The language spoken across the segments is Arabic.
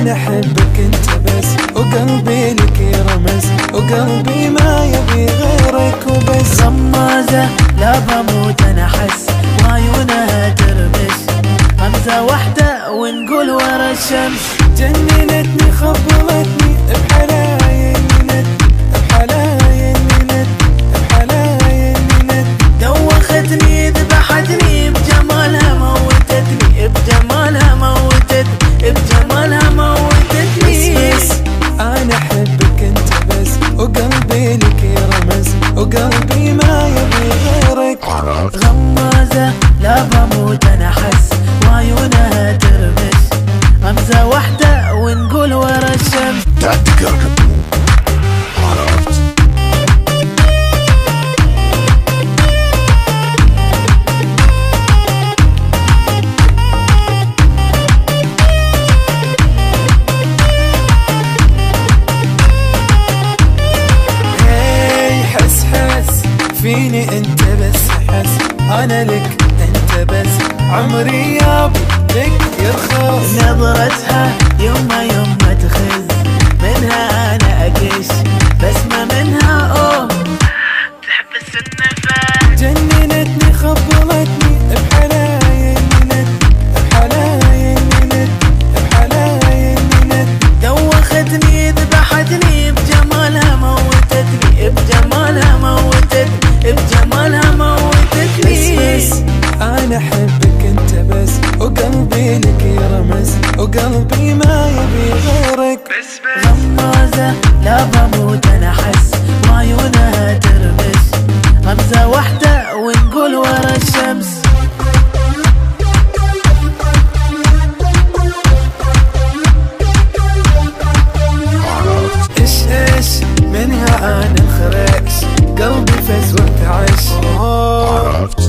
أنا أحبك أنت بس، وقلبي لك يرمز، وقلبي ما يبي غيرك وبس. غمازة لا بموت أنا أحس، وعيونها ترمش، غمزة واحدة ونقول ورا الشمس. جننتني خبلتني بحلايل ند، بحلايل ند، بحلايل ند. دوختني ذبحتني بجمالها موتتني، بجمالها موتتني، بجمالها موتتني. بس أنا أحبك أنت بس، وقلبي لك يرمز، وقلبي ما يبي غيرك. غمازة لا بموت أنا أحس، وعيونها ترمش، غمزة واحدة ونقول ورا الشمس. فيني انت بس حس، انا لك انت بس، عمري يابي لك يرخص. نظرتها يوم ما تخز، منها انا اكش، بسمة منها اوه تحبس النفس. جننتني خبلتني بحلايل ند، بحلايل ند، بحلايل ند. دوختني ذبحتني بجمالها موتتني، بجمالها موتتني، بجمالها موتتني. بس أنا أحبك أنت بس، وقلبي لك يرمز، وقلبي ما يبي غيرك. غمازة لا بموت أنا أحس، وعيونها ترمش، غمزة واحدة ونقول ورا الشمس. إيش منها أنا الخريش، قلبي فز وارتعش،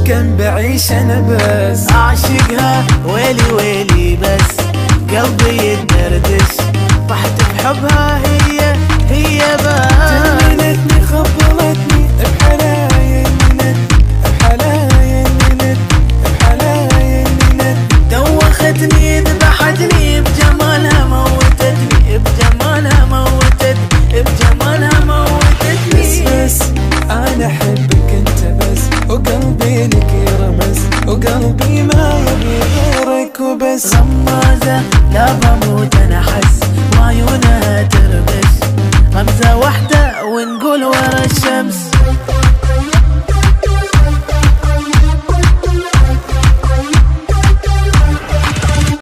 كان بعيش أنا بس. أعشقها ويلي ويلي بس، قلبي يتدردش، طحت بحبها هي بس. جننتني خبلتني بحلايل ند، بحلايل ند، بحلايل ند. دوختني ذبحتني بجمالها موتتني، بجمالها موتتني، بجمالها موتتني. بس أنا أحبك أنت بس، وقلبي لك يرمز، وقلبي ما يبي غيرك وبس. غمازة لا بموت أنا أحس، وعيونها ترمش، غمزة واحدة ونقول ورا